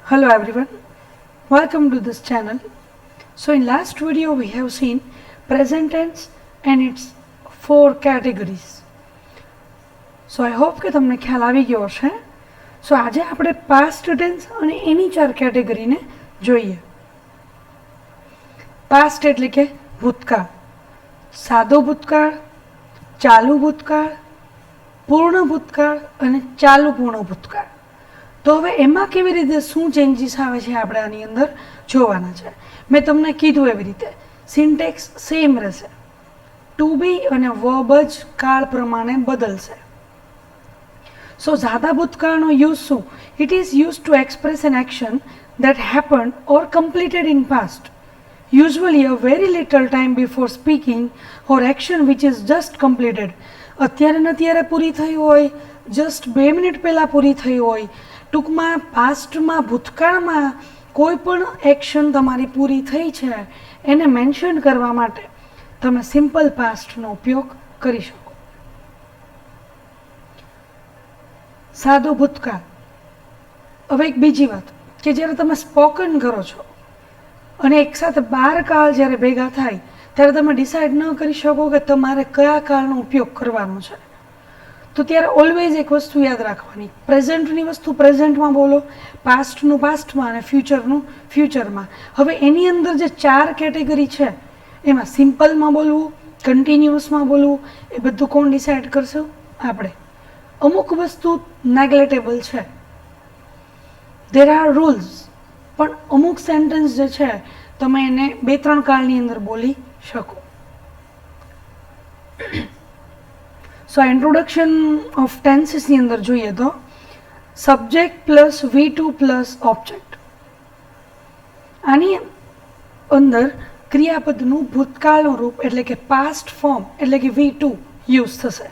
Hello everyone, welcome to this channel. So in last video we have seen present tense and its four categories. So I hope કે તમને ખ્યાલ આવી ગયો હશે. So આજે આપણે past tense અને એની ચાર કેટેગરીને જોઈએ. Past એટલે કે ભૂતકાળ, સાદો ભૂતકાળ, ચાલુ ભૂતકાળ, પૂર્ણ ભૂતકાળ અને ચાલુ પૂર્ણ ભૂતકાળ. તો હવે એમાં કેવી રીતે શું ચેન્જીસ આવે છે આપણે આની અંદર જોવાના છે. મેં તમને કીધું એવી રીતે સિન્ટેક્સ સેમ રહેશે, ટુ બી અને વર્બ જ કાળ પ્રમાણે બદલશે. સો સાદા ભૂતકાળનો યુઝ શું? It is use to express an action that happened or completed in past, usually a very little time before speaking, or action which is just completed. અત્યારે ને અત્યારે પૂરી થઈ હોય, જસ્ટ 2 મિનિટ પહેલાં પૂરી થઈ હોય. ટૂંકમાં પાસ્ટમાં ભૂતકાળમાં કોઈ પણ એક્શન તમારી પૂરી થઈ છે એને મેન્શન કરવા માટે તમે સિમ્પલ પાસ્ટનો ઉપયોગ કરી શકો. સાદો ભૂતકાળ. હવે એક બીજી વાત કે જ્યારે તમે સ્પોકન કરો છો અને એકસાથે 12 કાળ જ્યારે ભેગા થાય ત્યારે તમે ડિસાઇડ ન કરી શકો કે તમારે કયા કાળનો ઉપયોગ કરવાનો છે. તો ત્યારે ઓલવેઝ એક વસ્તુ યાદ રાખવાની, પ્રેઝન્ટની વસ્તુ પ્રેઝન્ટમાં બોલો, પાસ્ટનું પાસ્ટમાં અને ફ્યુચરનું ફ્યુચરમાં. હવે એની અંદર જે 4 કેટેગરી છે એમાં સિમ્પલમાં બોલવું, કન્ટિન્યુઅસમાં બોલવું, એ બધું કોણ ડિસાઇડ કરશે? આપણે. અમુક વસ્તુ નેગ્લેક્ટેબલ છે, ધેર આર રૂલ્સ, પણ અમુક સેન્ટેન્સ જે છે તમે એને 2-3 કાળની અંદર બોલી શકો. સો ઇન્ટ્રોડક્શન ઓફ ટેન્સીસની અંદર જોઈએ તો subject plus V2 plus object. આની અંદર ક્રિયાપદનું ભૂતકાળનું રૂપ એટલે કે પાસ્ટ ફોર્મ એટલે કે V2 યુઝ થશે.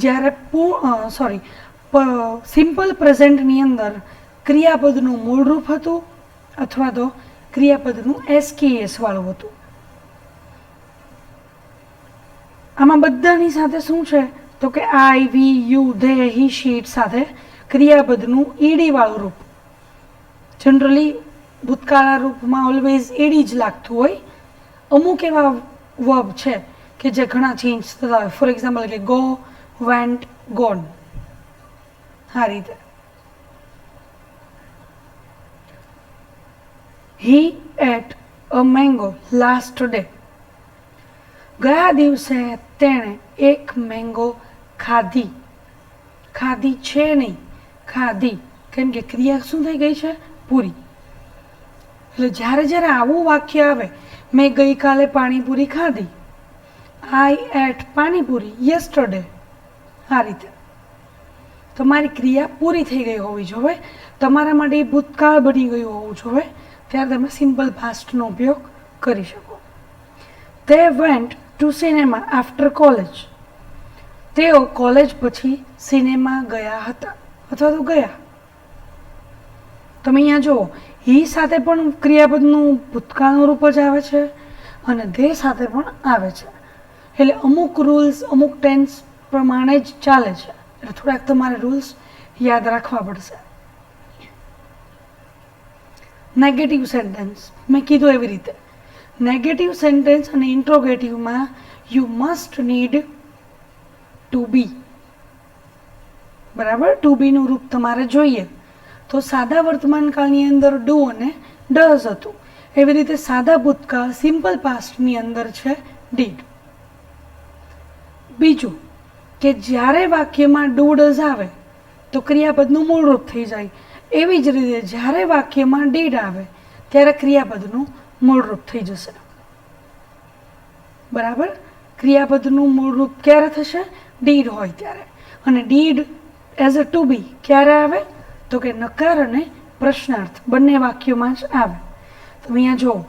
જ્યારે સિમ્પલ પ્રેઝન્ટની અંદર ક્રિયાપદનું મૂળ રૂપ હતું અથવા તો ક્રિયાપદનું SKS વાળું હતું. આમાં બધાની સાથે શું છે તો કે આઈ, વી, યુ, ધે, હી, શીટ સાથે ક્રિયાપદનું ઈડી વાળું રૂપ. જનરલી ભૂતકાળના રૂપમાં ઓલવેઝ ઈડી જ લાગતું હોય. અમુક એવા વર્બ છે કે જે ઘણા ચેન્જ થતા હોય. ફોર એક્ઝામ્પલ કે ગો, વેન્ટ, ગોન. આ રીતે. He ate a mango last day. ગયા દિવસે તેણે એક મેંગો ખાધી. ખાધી છે નહીં, ખાધી, કેમ કે ક્રિયા શું થઈ ગઈ છે? પૂરી. એટલે જ્યારે જ્યારે આવું વાક્ય આવે, મેં ગઈકાલે પાણીપુરી ખાધી, આઈ એટ પાણીપુરી યસ્ટરડે, આ રીતે તમારી ક્રિયા પૂરી થઈ ગઈ હોવી જોઈએ. તમારા માટે ભૂતકાળ બની ગયું હોવું જોઈએ, ત્યારે તમે સિમ્પલ પાસ્ટનો ઉપયોગ કરી શકો. તે went to cinema after college. તેઓ કોલેજ પછી સિનેમા ગયા હતા અથવા તો ગયા. તમે અહીંયા જુઓ, હી સાથે પણ ક્રિયાપદનું ભૂતકાળનું રૂપ જ આવે છે અને ધે સાથે પણ આવે છે. એટલે અમુક રૂલ્સ અમુક ટેન્સ પ્રમાણે જ ચાલે છે. એટલે થોડાક તમારે રૂલ્સ યાદ રાખવા પડશે. નેગેટિવ સેન્ટેન્સ મેં કીધું એવી રીતે નેગેટિવ સેન્ટેન્સ અને ઇન્ટ્રોગેટિવમાં યુ મસ્ટ નીડ ટુ બી. બરાબર, ટુ બીનું રૂપ તમારે જોઈએ. તો સાદા વર્તમાનકાળની અંદર ડુ અને ડઝ હતું. એવી રીતે સાદા ભૂતકાળ સિમ્પલ પાસ્ટની અંદર છે ડીડ. બીજું કે જ્યારે વાક્યમાં ડુ ડઝ આવે તો ક્રિયાપદનું મૂળ રૂપ થઈ જાય. એવી જ રીતે જ્યારે વાક્યમાં ડીડ આવે ત્યારે ક્રિયાપદનું મૂળ રૂપ થઈ જશે. બરાબર, ક્રિયાપદનું મૂળ રૂપ ક્યારે થશે? ડીડ હોય ત્યારે. અને ડીડ એઝ અ ટુ બી ક્યારે આવે તો કે નકાર અને પ્રશ્નાર્થ બંને વાક્યોમાં જ આવે. તમે અહીંયા જુઓ,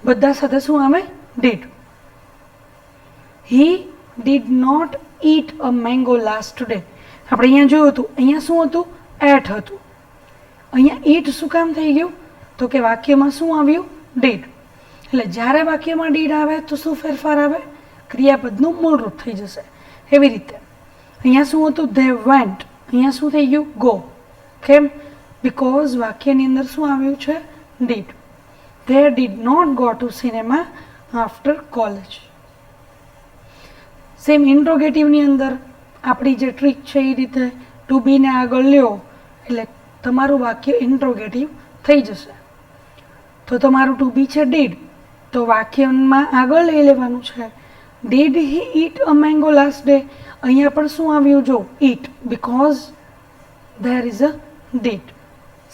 બધા સાથે શું આવે? Did. He did not eat a mango last day. આપણે અહીંયા જોયું હતું, અહીંયા શું હતું? એટ હતું. અહીંયા ઈટ શું કામ થઈ ગયું તો કે વાક્યમાં શું આવ્યું? ડીડ. એટલે જ્યારે વાક્યમાં ડીડ આવે તો શું ફેરફાર આવે? ક્રિયાપદનું મૂળ રૂપ થઈ જશે. એવી રીતે અહીંયા શું હતું? ધે વેન્ટ, અહીંયા શું થઈ ગયું? ગો. કેમ? બિકોઝ વાક્યની અંદર શું આવ્યું છે? Did. They did not go to cinema after college. Same ઇન્ટ્રોગેટિવની અંદર આપણી જે ટ્રીક છે એ રીતે ટુ બીને આગળ લ્યો એટલે તમારું વાક્ય ઇન્ટ્રોગેટિવ થઈ જશે. તો તમારું ટુ બી છે ડીડ, તો વાક્યમાં આગળ લઈ લેવાનું છે did he eat a mango last day. અહીંયા પણ શું આવ્યું? જો it, because there is a did.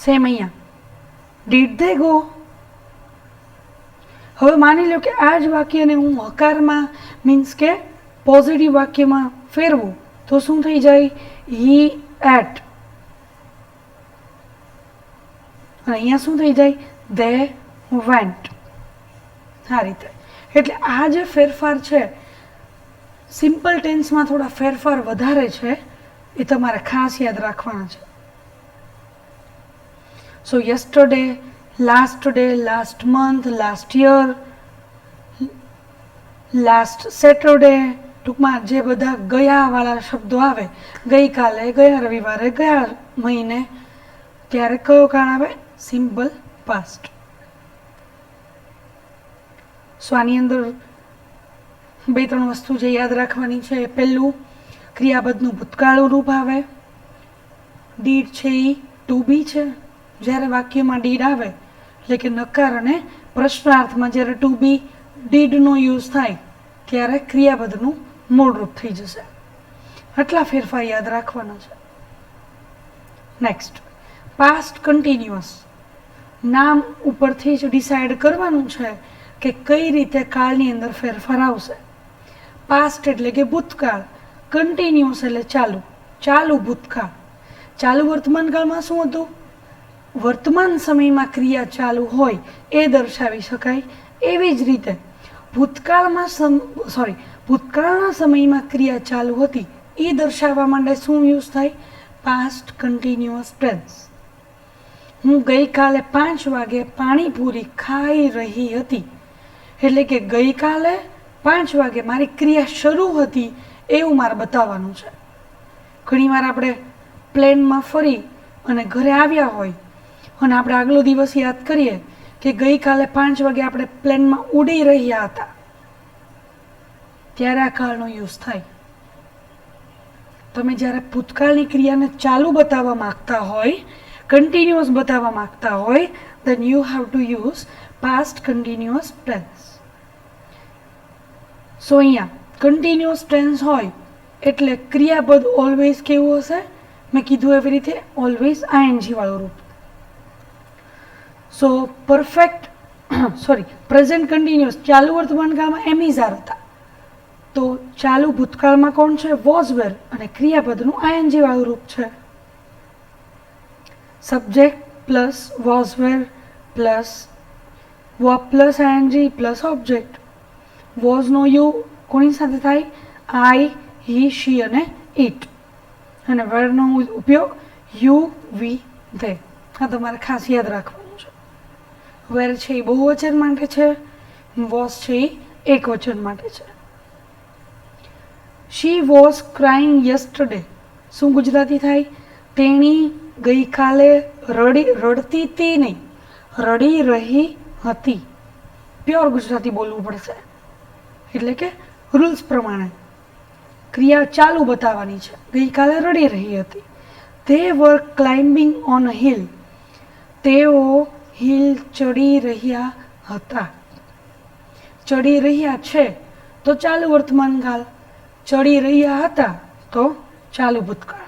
Same અહીંયા ડીડ ધે ગો. હવે માની લો કે આ જ વાક્યને હું હકારમાં મીન્સ કે પોઝિટિવ વાક્યમાં ફેરવું તો શું થઈ જાય? હી એટ. અને અહીંયા શું થઈ જાય? They went. આ રીતે. એટલે આ જે ફેરફાર છે, સિમ્પલ ટેન્સમાં થોડા ફેરફાર વધારે છે, એ તમારે ખાસ યાદ રાખવાના છે. So yesterday, last day, last month, last year, last Saturday, ટૂંકમાં જે બધા ગયાવાળા શબ્દો આવે, ગઈકાલે, ગયા રવિવારે, ગયા મહિને, ત્યારે કયો કાળ આવે? Simple past. સો આની અંદર 2-3 વસ્તુ જે યાદ રાખવાની છે. પહેલું, ક્રિયાપદનું ભૂતકાળનું રૂપ આવે. ડીડ છે એ ટુ બી છે. જ્યારે વાક્યમાં ડીડ આવે એટલે કે નકાર અને પ્રશ્નાર્થમાં જ્યારે ટુ બી ડીડનો યુઝ થાય ત્યારે ક્રિયાપદનું મૂળ રૂપ થઈ જશે. આટલા ફેરફાર યાદ રાખવાના છે. Next, past continuous. નામ ઉપરથી જ ડિસાઇડ કરવાનું છે કે કઈ રીતે કાળની અંદર ફેરફાર આવશે. પાસ્ટ એટલે કે ભૂતકાળ, કન્ટિન્યુઅસ એટલે ચાલુ, ચાલુ ભૂતકાળ. ચાલુ વર્તમાન કાળમાં શું હતું? વર્તમાન સમયમાં ક્રિયા ચાલુ હોય એ દર્શાવી શકાય. એવી જ રીતે ભૂતકાળના સમયમાં ક્રિયા ચાલુ હતી એ દર્શાવવા માટે શું યુઝ થાય? Past continuous tense. હું ગઈકાલે 5 વાગે પાણીપુરી ખાઈ રહી હતી. એટલે કે ગઈકાલે 5 વાગે મારી ક્રિયા શરૂ હતી એવું મારે બતાવવાનું છે. ઘણીવાર આપણે પ્લેનમાં ફરી અને ઘરે આવ્યા હોય અને આપણે આગલો દિવસ યાદ કરીએ કે ગઈકાલે 5 વાગે આપણે પ્લેનમાં ઉડી રહ્યા હતા, ત્યારે આ કાળનો યુઝ થાય. તમે જ્યારે ભૂતકાળની ક્રિયાને ચાલુ બતાવવા માંગતા હોય, કન્ટિન્યુઅસ બતાવવા માંગતા હોય, then you have to use past continuous tense. સો અહીંયા કન્ટિન્યુઅસ ટેન્સ હોય એટલે ક્રિયાપદ ઓલવેઝ કેવું હશે? મેં કીધું એવી રીતે ઓલવેઝ આઈએનજી વાળું રૂપ. સો પ્રેઝન્ટ કન્ટિન્યુઅસ ચાલુ વર્તમાન કાળમાં એમિઝાર હતા, તો ચાલુ ભૂતકાળમાં કોણ છે? વોઝ વેર, અને ક્રિયાપદનું આઈએનજી વાળું રૂપ છે. Subject plus was were plus verb plus ING plus object. વોઝનો યુ કોની સાથે થાય? આઈ, હી, શી અને ઇટ. અને વેરનો ઉપયોગ યુ, વી, ધે. આ તમારે ખાસ યાદ રાખવાનું છે. વેર છે એ બહુવચન માટે છે, વોઝ છે એ એકવચન માટે છે. She was crying yesterday. શું ગુજરાતી થાય? તેણી ગઈકાલે રડતી હતી નહીં, રડી રહી હતી. પ્યોર ગુજરાતી બોલવું પડશે. એટલે કે રૂલ્સ પ્રમાણે ક્રિયા ચાલુ બતાવવાની છે. ગઈકાલે રડી રહી હતી. તે વર ક્લાઇમ્બિંગ ઓન અ હિલ. તેઓ હિલ ચડી રહ્યા હતા. ચડી રહ્યા છે તો ચાલુ વર્તમાન કાળ, ચડી રહ્યા હતા તો ચાલુ ભૂતકાળ.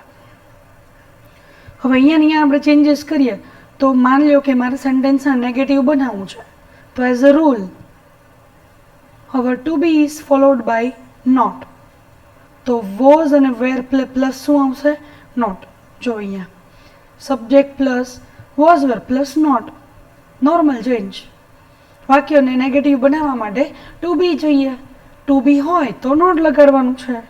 હવે અહીંયા આપણે ચેન્જીસ કરીએ તો માની લો કે મારે સેન્ટેન્સના નેગેટિવ બનાવવું છે, તો એઝ અ રૂલ હવે to be is followed by not. તો વોઝ અને વેર પ્લસ શું આવશે? નોટ. જો અહીંયા subject plus was were plus not, normal change. વાક્યને નેગેટિવ બનાવવા માટે ટુ બી જોઈએ. ટુ બી હોય તો નોટ લગાડવાનું છે.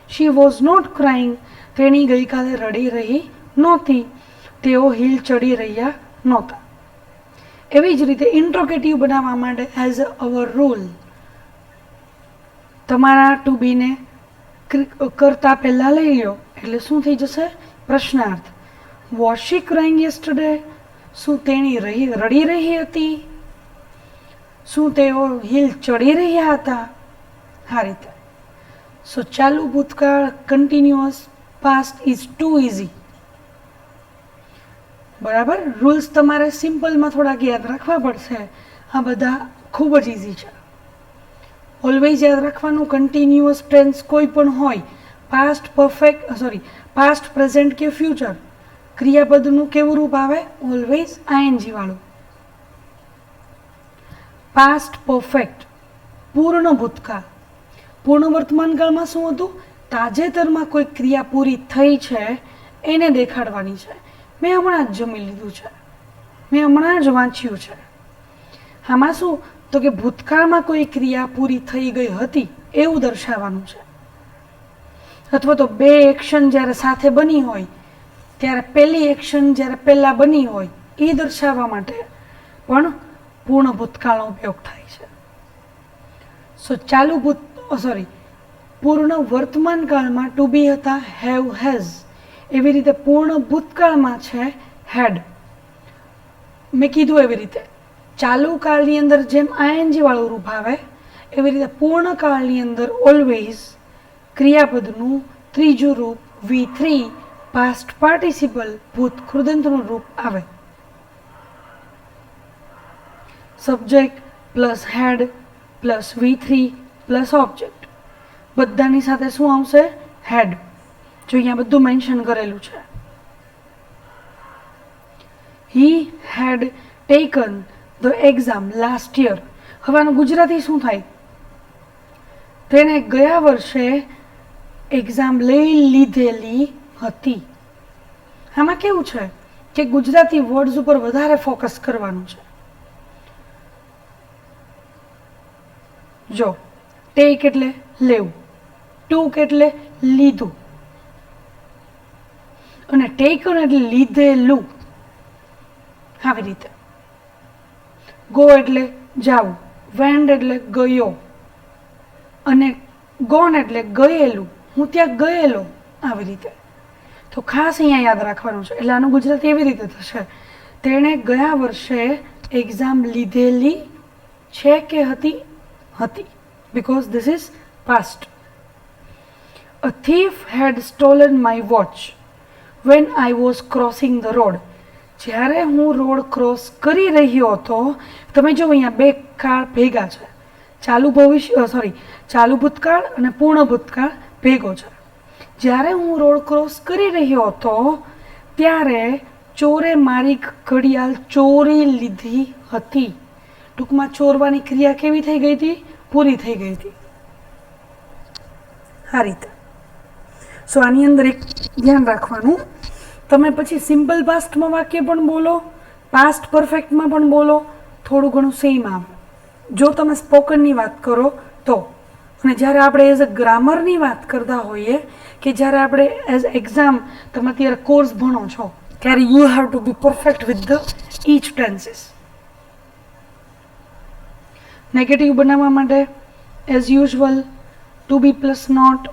She was not crying. તેણી ગઈકાલે રડી રહી નહોતી. તેઓ હિલ ચડી રહ્યા નહોતા. એવી જ રીતે ઇન્ટ્રોગેટિવ બનાવવા માટે એઝ અવર રૂલ તમારા ટુ બીને કરતા પહેલાં લઈ લો એટલે શું થઈ જશે? પ્રશ્નાર્થ. Was she crying yesterday? શું તેણી રડી રહી હતી? શું તેઓ હિલ ચડી રહ્યા હતા? આ રીતે. સો ચાલુ ભૂતકાળ continuous, past is too easy. બરાબર. રૂલ્સ તમારે સિમ્પલમાં થોડાક યાદ રાખવા પડશે. આ બધા ખૂબ જ ઇઝી છે. ઓલવેઝ યાદ રાખવાનું, કન્ટિન્યુઅસ ટેન્સ કોઈ પણ હોય, પાસ્ટ પાસ્ટ પ્રેઝન્ટ કે ફ્યુચર, ક્રિયાપદનું કેવું રૂપ આવે? ઓલવેઝ આઈએનજી વાળું. પાસ્ટ પરફેક્ટ પૂર્ણ ભૂતકાળ. પૂર્ણ વર્તમાનકાળમાં શું હતું? તાજેતરમાં કોઈ ક્રિયા પૂરી થઈ છે એને દેખાડવાની છે. મેં હમણાં જ જમી લીધું છે, મેં હમણાં જ વાંચ્યું છે. આમાં શું? તો કે ભૂતકાળમાં કોઈ ક્રિયા પૂરી થઈ ગઈ હતી એવું દર્શાવવાનું છે. અથવા તો બે એક્શન જ્યારે સાથે બની હોય ત્યારે પહેલી એક્શન જ્યારે પહેલાં બની હોય એ દર્શાવવા માટે પણ પૂર્ણ ભૂતકાળનો ઉપયોગ થાય છે. સો પૂર્ણ વર્તમાન કાળમાં ટુ બી હતા હેવ, હેઝ. એવી રીતે પૂર્ણ ભૂતકાળમાં છે હેડ. મેં કીધું એવી રીતે ચાલુ કાળની અંદર જેમ આઈએનજી વાળું રૂપ આવે એવી રીતે પૂર્ણ કાળની અંદર ઓલવેઝ ક્રિયાપદનું ત્રીજું રૂપ V3 પાસ્ટ પાર્ટિસિપલ ભૂત કૃદંતનું રૂપ આવે. Subject plus had plus V3 plus object બધાની સાથે શું આવશે? હેડ. જો અહીંયા બધું મેન્શન કરેલું છે. He had taken the exam last year. હવે આનું ગુજરાતી શું થાય? તેણે ગયા વર્ષે એક્ઝામ લઈ લીધેલી હતી. આમાં કેવું છે કે ગુજરાતી વર્ડ્સ ઉપર વધારે ફોકસ કરવાનું છે. જો ટેક એટલે લેવું, ટૂક એટલે લીધું, અને ટેકન એટલે લીધેલું. આવી રીતે. ગો એટલે જાવું, વેન્ડ એટલે ગયો, અને ગોન એટલે ગયેલું, હું ત્યાં ગયેલો. આવી રીતે. તો ખાસ અહીંયા યાદ રાખવાનું છે. એટલે આનું ગુજરાતી એવી રીતે થશે, તેણે ગયા વર્ષે એક્ઝામ લીધેલી છે કે હતી? હતી. Because this is past. A thief had stolen my watch when I was crossing the road. જ્યારે હું રોડ ક્રોસ કરી રહ્યો હતો, તમે જો અહીંયા બે કાળ ભેગા છે, ચાલુ ભૂતકાળ અને પૂર્ણ ભૂતકાળ ભેગો છે. જ્યારે હું રોડ ક્રોસ કરી રહ્યો હતો ત્યારે ચોરે મારી ઘડિયાળ ચોરી લીધી હતી. ટૂંકમાં ચોરવાની ક્રિયા કેવી થઈ ગઈ હતી? પૂરી થઈ ગઈ હતી. આ રીતે. સો આની અંદર એક ધ્યાન રાખવાનું, તમે પછી સિમ્પલ પાસ્ટમાં વાક્ય પણ બોલો, પાસ્ટ પરફેક્ટમાં પણ બોલો, થોડું ઘણું સેમ આવે. જો તમે સ્પોકનની વાત કરો તો. અને જ્યારે આપણે એઝ અ ગ્રામરની વાત કરતા હોઈએ કે જ્યારે આપણે એઝ એક્ઝામ તમે અત્યારે કોર્સ ભણો છો ત્યારે you have to be perfect with the each tenses. Negative બનાવવા માટે as usual to be plus not,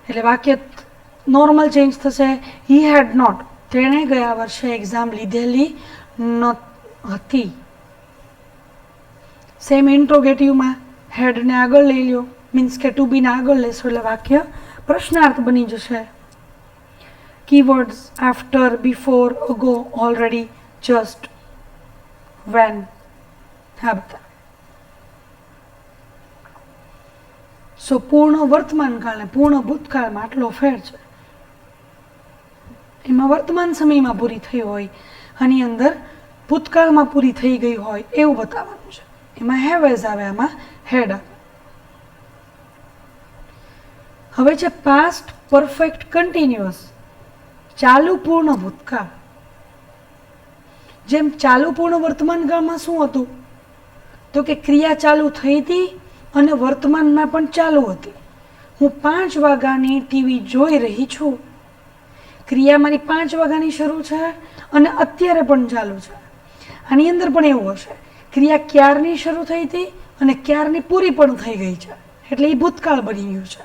એટલે વાક્ય નોર્મલ ચેન્જ થશે. હી હેડ નોટ, તેણે ગયા વર્ષે એક્ઝામ લીધેલી હતી. સેમ ઇન્ટ્રોગેટિવમાં હેડને આગળ લઈ લો, મીન્સ કે ટુ બીને આગળ લેશો એટલે વાક્ય પ્રશ્નાર્થ બની જશે. Keywords after, before, ago, already, just, when. હા બધા. સો પૂર્ણ વર્તમાન કાળ ને પૂર્ણ ભૂતકાળમાં આટલો ફેર છે. એમાં વર્તમાન સમયમાં પૂરી થઈ હોય, આની અંદર ભૂતકાળમાં પૂરી થઈ ગઈ હોય એવું બતાવવાનું છે. એમાં હેવ એઝ આવે, આમાં હેડ આવે. હવે છે પાસ્ટ પરફેક્ટ કન્ટિન્યુઅસ, ચાલુ પૂર્ણ ભૂતકાળ. જેમ ચાલુ પૂર્ણ વર્તમાન કાળમાં શું હતું? તો કે ક્રિયા ચાલુ થઈ હતી અને વર્તમાનમાં પણ ચાલુ હતી. હું 5 વાગ્યાની ટીવી જોઈ રહી છું. ક્રિયા મારી 5 વાગ્યાની શરૂ છે અને અત્યારે પણ ચાલુ છે. આની અંદર પણ એવું હશે, ક્રિયા ક્યારની શરૂ થઈ હતી અને ક્યારની પૂરી પણ થઈ ગઈ છે, એટલે એ ભૂતકાળ બની ગયું છે.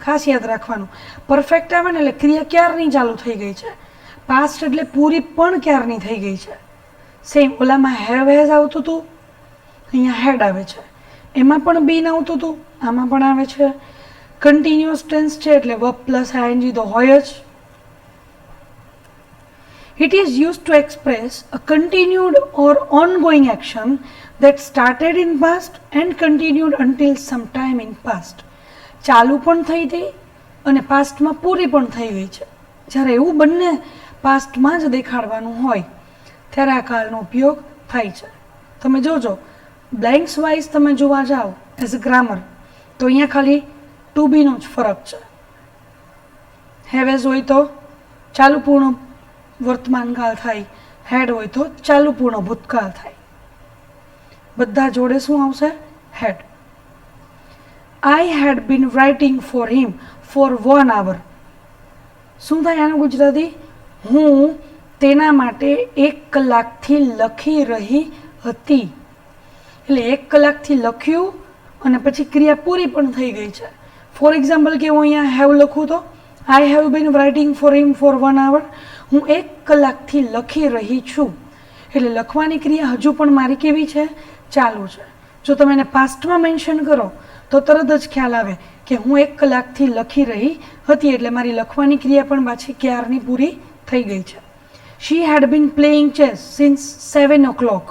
ખાસ યાદ રાખવાનું, પરફેક્ટ આવે ને એટલે ક્રિયા ક્યારની ચાલુ થઈ ગઈ છે, પાસ્ટ એટલે પૂરી પણ ક્યારની થઈ ગઈ છે. સેમ ઓલામાં હેવ હેઝ આવતું હતું, અહીંયા હેડ આવે છે. એમાં પણ બીન આવતું હતું, આમાં પણ આવે છે. કન્ટિન્યુઅસ ટેન્સ છે એટલે વર્બ પ્લસ આઈએનજી તો હોય જ. It is used to express a continued or ongoing action that started in past and continued until some time in past. ચાલુ પણ થઈ હતી અને પાસ્ટમાં પૂરી પણ થઈ ગઈ છે. જ્યારે એવું બંને પાસ્ટમાં જ દેખાડવાનું હોય ત્યારે આ કાળનો ઉપયોગ થાય છે. તમે જોજો બ્લેન્ક્સ વાઇઝ તમે જોવા જાઓ એઝ અ ગ્રામર તો અહીંયા ખાલી ટુ બીનો જ ફરક છે. હેવેઝ હોય તો ચાલુ પૂર્ણ વર્તમાન કાળ થાય, હેડ હોય તો ચાલુ પૂર્ણ ભૂતકાળ થાય. બધા જોડે શું આવશે? Had. I had been writing for him for 1 hour. શું થાય આનું ગુજરાતી? હું તેના માટે 1 કલાકથી લખી રહી હતી. એટલે 1 કલાકથી લખ્યું અને પછી ક્રિયા પૂરી પણ થઈ ગઈ છે. ફોર એક્ઝામ્પલ કે હું અહીંયા હેવ લખું તો I have been writing for him for 1 hour. હું 1 કલાકથી લખી રહી છું. એટલે લખવાની ક્રિયા હજુ પણ મારી કેવી છે? ચાલુ છે. જો તમે એને પાસ્ટમાં મેન્શન કરો તો તરત જ ખ્યાલ આવે કે હું 1 કલાકથી લખી રહી હતી, એટલે મારી લખવાની ક્રિયા પણ પાછી ક્યારની પૂરી થઈ ગઈ છે. She had been playing chess since 7 o'clock.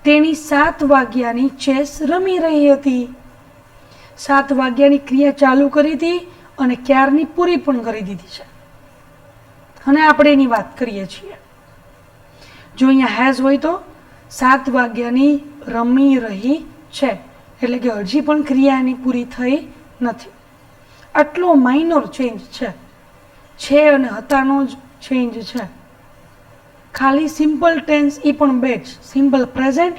તેણી 7 વાગ્યાની ચેસ રમી રહી હતી. 7 વાગ્યાની ક્રિયા ચાલુ કરી હતી અને ક્યારની પૂરી પણ કરી દીધી છે. અને આપણે એની વાત કરીએ છીએ. જો અહીંયા હેઝ હોય તો 7 વાગ્યાની રમી રહી છે, એટલે કે હજી પણ ક્રિયા એની પૂરી થઈ નથી. આટલો માઇનોર ચેન્જ છે અને હતાનો જ ચેન્જ છે. ખાલી સિમ્પલ ટેન્સ એ પણ બે જ, સિમ્પલ પ્રેઝન્ટ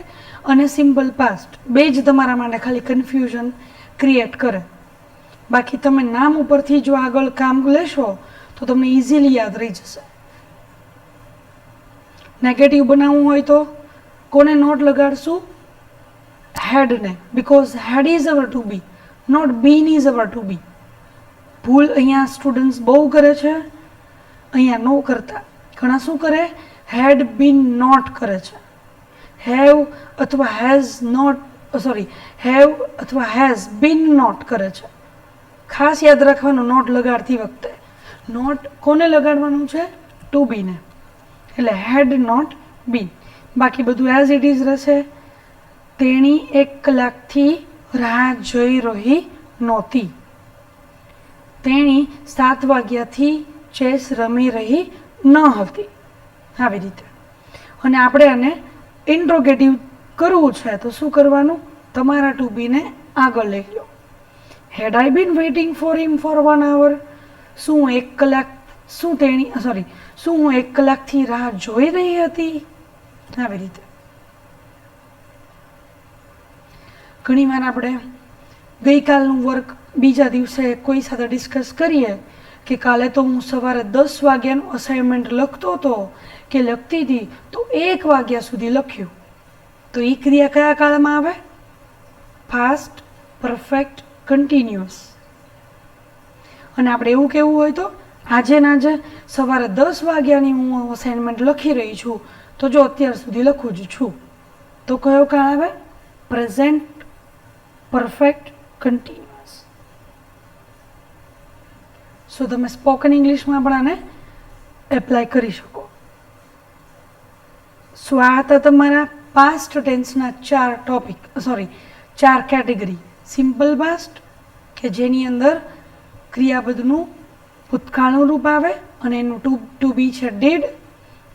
અને સિમ્પલ પાસ્ટ બે જ તમારા માટે ખાલી કન્ફ્યુઝન ક્રિએટ કરે. બાકી તમે નામ ઉપરથી જો આગળ કામ લેશો તો તમને ઇઝીલી યાદ રહી જશે. નેગેટિવ બનાવવું હોય તો કોને નોટ લગાડશું? હેડને, because had is our to be, not been is our to be. ભૂલ અહીંયા સ્ટુડન્ટ્સ બહુ કરે છે, અહીંયા નો કરતા. ઘણા શું કરે? હેડ બીન નોટ કરે છે. હેવ અથવા હેઝ નોટ, હેવ અથવા હેઝ બીન નોટ કરે છે. ખાસ યાદ રાખવાનું નોટ લગાડતી વખતે નોટ કોને લગાડવાનું છે? ટુ બીને. એટલે હેડ નોટ બીન. બાકી બધું એઝ ઇટ ઇઝ રહેશે. તેણી 1 કલાકથી રાહ જોઈ રહી નહોતી. તેણી 7 વાગ્યાથી ચેસ રમી રહી ન હતી. આવી રીતે. અને આપણે આને ઇન્ટ્રોગેટિવ કરવું છે તો શું કરવાનું? તમારા ટુ બીને આગળ લઈ લો. Had I been waiting for him for 1 hour. શું હું 1 કલાકથી રાહ જોઈ રહી હતી? આવી રીતે. ઘણીવાર આપણે ગઈકાલનું વર્ક બીજા દિવસે કોઈ સાથે ડિસ્કસ કરીએ કે કાલે તો હું સવારે 10 વાગ્યાનું અસાઇનમેન્ટ લખતો હતો કે લખતી હતી તો 1 વાગ્યા સુધી લખ્યું. તો એ ક્રિયા કયા કાળમાં આવે? Past perfect continuous. અને આપણે એવું કહેવું હોય તો આજે સવારે 10 વાગ્યાની હું અસાઇનમેન્ટ લખી રહી છું તો જો અત્યાર સુધી લખું જ છું તો કયો કાળ આવે? Present perfect continuous. સો તમે સ્પોકન ઇંગ્લિશમાં પણ આને એપ્લાય કરી શકો. સો આ હતા તમારા પાસ્ટ ટેન્સના 4 ટોપિક, 4 કેટેગરી. સિમ્પલ પાસ્ટ કે જેની અંદર ક્રિયાપદનું ભૂતકાળનું રૂપ આવે અને એનું ટુ બી છે ડીડ.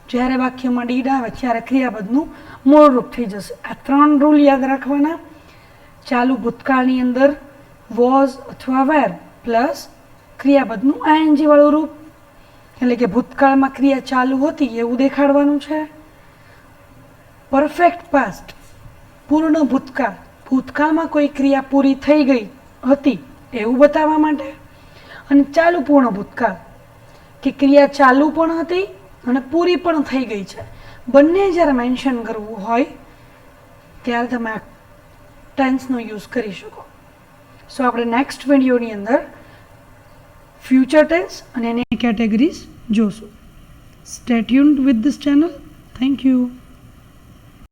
જ્યારે વાક્યમાં ડીડ આવે ત્યારે ક્રિયાપદનું મૂળ રૂપ થઈ જશે. આ 3 રૂલ યાદ રાખવાના. ચાલુ ભૂતકાળની અંદર વોઝ અથવા વેર પ્લસ ક્રિયાપદનું આઈએનજી વાળું રૂપ, એટલે કે ભૂતકાળમાં ક્રિયા ચાલુ હતી એવું દેખાડવાનું છે. પરફેક્ટ પાસ્ટ પૂર્ણ ભૂતકાળ, ભૂતકાળમાં કોઈ ક્રિયા પૂરી થઈ ગઈ હતી એવું બતાવવા માટે. અને ચાલુ પૂર્ણ ભૂતકાળ કે ક્રિયા ચાલુ પણ હતી અને પૂરી પણ થઈ ગઈ છે. બંને જ્યારે મેન્શન કરવું હોય ત્યારે તમે આ ટેન્સનો યુઝ કરી શકો. સો આપણે નેક્સ્ટ વિડીયોની અંદર ફ્યુચર ટેન્સ અને એની કેટેગરીઝ જોશું. Stay tuned with this channel. Thank you.